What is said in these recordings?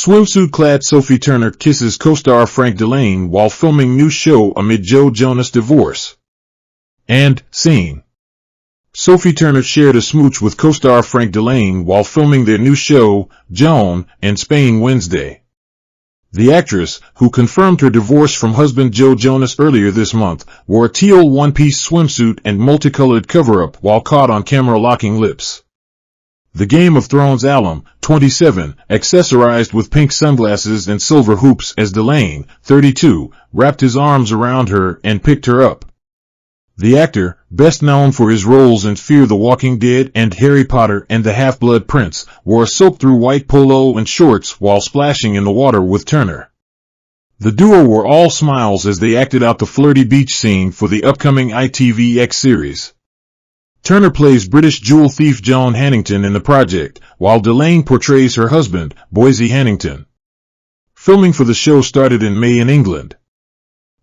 Swimsuit-clad Sophie Turner kisses co-star Frank Dillane while filming new show amid Joe Jonas divorce. And, scene. Sophie Turner shared a smooch with co-star Frank Dillane while filming their new show, Joan, in Spain Wednesday. The actress, who confirmed her divorce from husband Joe Jonas earlier this month, wore a teal one-piece swimsuit and multicolored cover-up while caught on camera locking lips. The Game of Thrones alum, 27, accessorized with pink sunglasses and silver hoops as Dillane, 32, wrapped his arms around her and picked her up. The actor, best known for his roles in Fear the Walking Dead and Harry Potter and the Half-Blood Prince, wore a soaked-through white polo and shorts while splashing in the water with Turner. The duo were all smiles as they acted out the flirty beach scene for the upcoming ITV series. Turner plays British jewel thief Joan Hannington in the project, while Dillane portrays her husband, Boise Hannington. Filming for the show started in May in England.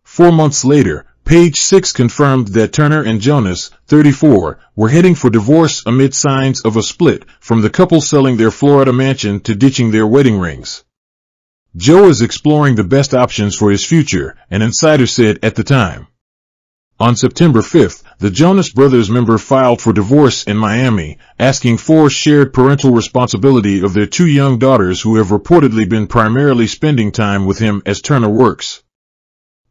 4 months later, Page Six confirmed that Turner and Jonas, 34, were heading for divorce amid signs of a split, from the couple selling their Florida mansion to ditching their wedding rings. Joe is exploring the best options for his future, an insider said at the time. On September 5, the Jonas Brothers member filed for divorce in Miami, asking for shared parental responsibility of their 2 young daughters who have reportedly been primarily spending time with him as Turner works.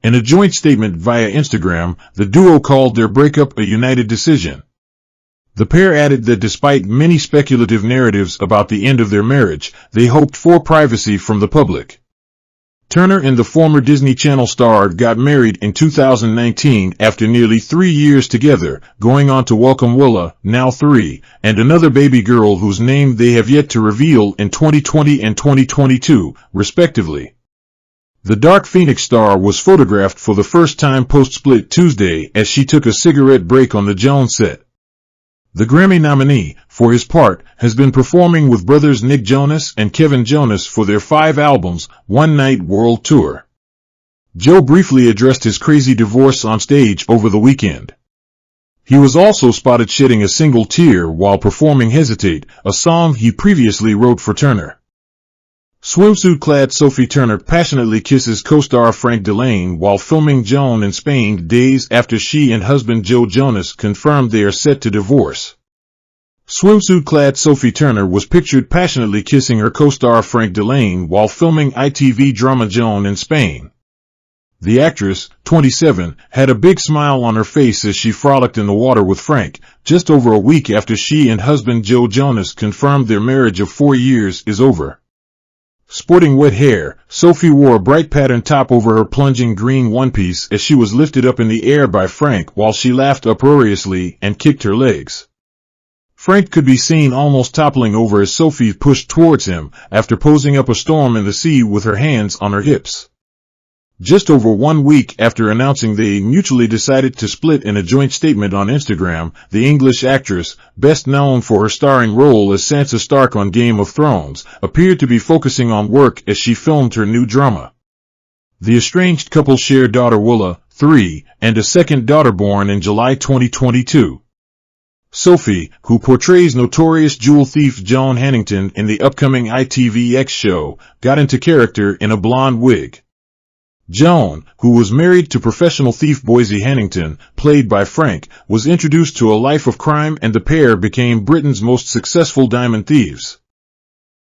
In a joint statement via Instagram, the duo called their breakup a united decision. The pair added that despite many speculative narratives about the end of their marriage, they hoped for privacy from the public. Turner and the former Disney Channel star got married in 2019 after nearly 3 years together, going on to welcome Willa, now 3, and another baby girl whose name they have yet to reveal in 2020 and 2022, respectively. The Dark Phoenix star was photographed for the first time post-split Tuesday as she took a cigarette break on the Jones set. The Grammy nominee, for his part, has been performing with brothers Nick Jonas and Kevin Jonas for their 5 albums, One Night World Tour. Joe briefly addressed his crazy divorce on stage over the weekend. He was also spotted shedding a single tear while performing Hesitate, a song he previously wrote for Turner. Swimsuit-clad Sophie Turner passionately kisses co-star Frank Dillane while filming Joan in Spain days after she and husband Joe Jonas confirmed they are set to divorce. Swimsuit-clad Sophie Turner was pictured passionately kissing her co-star Frank Dillane while filming ITV drama Joan in Spain. The actress, 27, had a big smile on her face as she frolicked in the water with Frank, just over a week after she and husband Joe Jonas confirmed their marriage of 4 years is over. Sporting wet hair, Sophie wore a bright patterned top over her plunging green one-piece as she was lifted up in the air by Frank while she laughed uproariously and kicked her legs. Frank could be seen almost toppling over as Sophie pushed towards him, after posing up a storm in the sea with her hands on her hips. Just over 1 week after announcing they mutually decided to split in a joint statement on Instagram, the English actress, best known for her starring role as Sansa Stark on Game of Thrones, appeared to be focusing on work as she filmed her new drama. The estranged couple share daughter Willa, 3, and a second daughter born in July 2022. Sophie, who portrays notorious jewel thief Joan Hannington in the upcoming ITV show, got into character in a blonde wig. Joan, who was married to professional thief Boise Hannington, played by Frank, was introduced to a life of crime and the pair became Britain's most successful diamond thieves.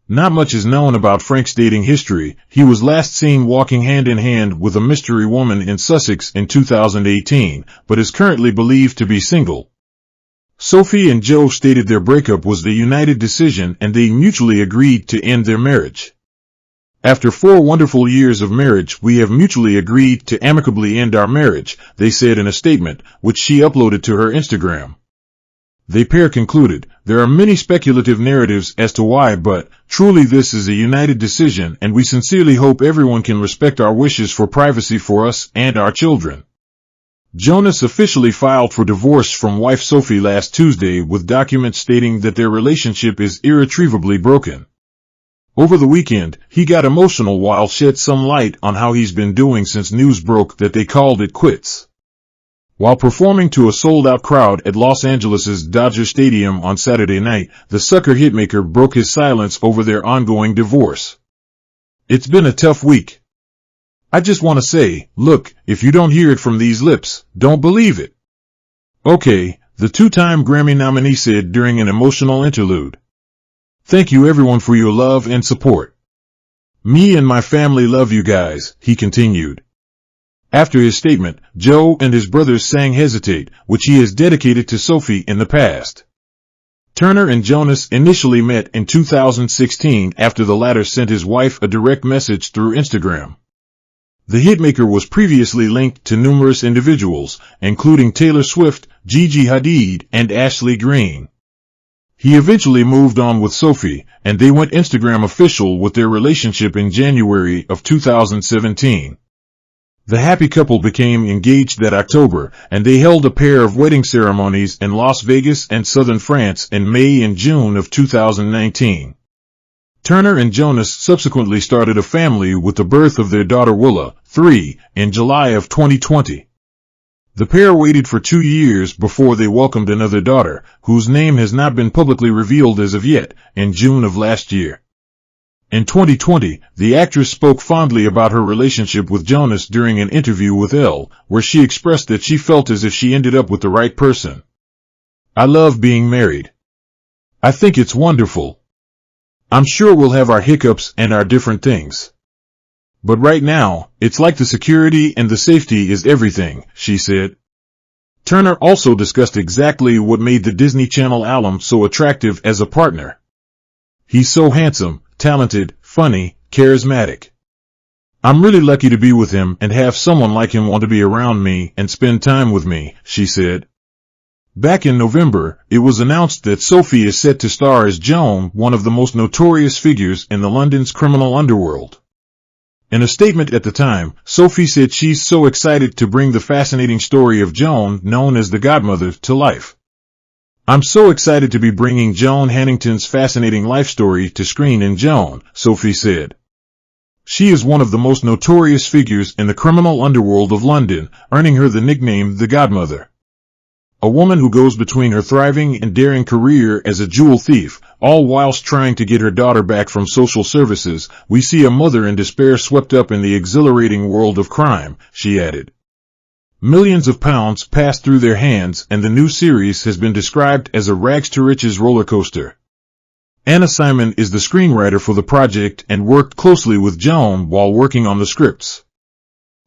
Not much is known about Frank's dating history. He was last seen walking hand in hand with a mystery woman in Sussex in 2018, but is currently believed to be single. Sophie and Joe stated their breakup was the united decision and they mutually agreed to end their marriage. After 4 wonderful years of marriage, we have mutually agreed to amicably end our marriage, they said in a statement, which she uploaded to her Instagram. The pair concluded, there are many speculative narratives as to why, but truly this is a united decision and we sincerely hope everyone can respect our wishes for privacy for us and our children. Jonas officially filed for divorce from wife Sophie last Tuesday with documents stating that their relationship is irretrievably broken. Over the weekend, he got emotional while shed some light on how he's been doing since news broke that they called it quits. While performing to a sold-out crowd at Los Angeles' Dodger Stadium on Saturday night, the sucker hitmaker broke his silence over their ongoing divorce. It's been a tough week. I just want to say, look, if you don't hear it from these lips, don't believe it. Okay, the two-time Grammy nominee said during an emotional interlude. Thank you everyone for your love and support. Me and my family love you guys, he continued. After his statement, Joe and his brothers sang Hesitate, which he has dedicated to Sophie in the past. Turner and Jonas initially met in 2016 after the latter sent his wife a direct message through Instagram. The hitmaker was previously linked to numerous individuals, including Taylor Swift, Gigi Hadid, and Ashley Greene. He eventually moved on with Sophie, and they went Instagram official with their relationship in January of 2017. The happy couple became engaged that October, and they held a pair of wedding ceremonies in Las Vegas and southern France in May and June of 2019. Turner and Jonas subsequently started a family with the birth of their daughter Willa, 3, in July of 2020. The pair waited for 2 years before they welcomed another daughter, whose name has not been publicly revealed as of yet, in June of last year. In 2020, the actress spoke fondly about her relationship with Jonas during an interview with Elle, where she expressed that she felt as if she ended up with the right person. I love being married. I think it's wonderful. I'm sure we'll have our hiccups and our different things. But right now, it's like the security and the safety is everything, she said. Turner also discussed exactly what made the Disney Channel alum so attractive as a partner. He's so handsome, talented, funny, charismatic. I'm really lucky to be with him and have someone like him want to be around me and spend time with me, she said. Back in November, it was announced that Sophie is set to star as Joan, one of the most notorious figures in the London's criminal underworld. In a statement at the time, Sophie said she's so excited to bring the fascinating story of Joan, known as the Godmother, to life. I'm so excited to be bringing Joan Hannington's fascinating life story to screen in Joan, Sophie said. She is one of the most notorious figures in the criminal underworld of London, earning her the nickname the Godmother. A woman who goes between her thriving and daring career as a jewel thief, all whilst trying to get her daughter back from social services. We see a mother in despair swept up in the exhilarating world of crime, she added. Millions of pounds passed through their hands, and the new series has been described as a rags-to-riches roller coaster. Anna Simon is the screenwriter for the project and worked closely with Joan while working on the scripts.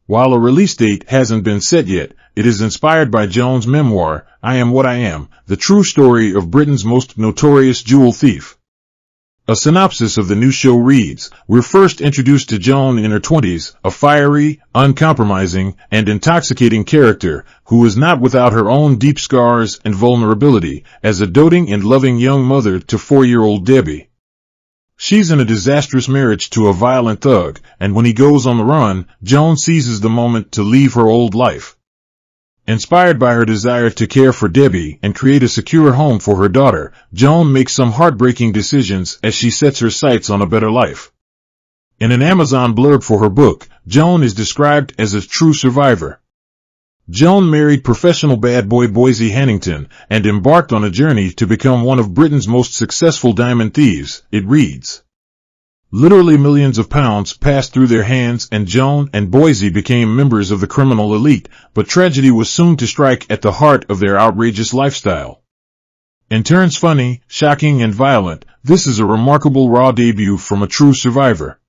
While a release date hasn't been set yet, it is inspired by Joan's memoir, I Am What I Am, the true story of Britain's most notorious jewel thief. A synopsis of the new show reads, we're first introduced to Joan in her 20s, a fiery, uncompromising, and intoxicating character, who is not without her own deep scars and vulnerability, as a doting and loving young mother to 4-year-old Debbie. She's in a disastrous marriage to a violent thug, and when he goes on the run, Joan seizes the moment to leave her old life. Inspired by her desire to care for Debbie and create a secure home for her daughter, Joan makes some heartbreaking decisions as she sets her sights on a better life. In an Amazon blurb for her book, Joan is described as a true survivor. Joan married professional bad boy Boise Hannington and embarked on a journey to become one of Britain's most successful diamond thieves, it reads. Literally millions of pounds passed through their hands and Joan and Boise became members of the criminal elite, but tragedy was soon to strike at the heart of their outrageous lifestyle. In turns funny, shocking and violent, this is a remarkable raw debut from a true survivor.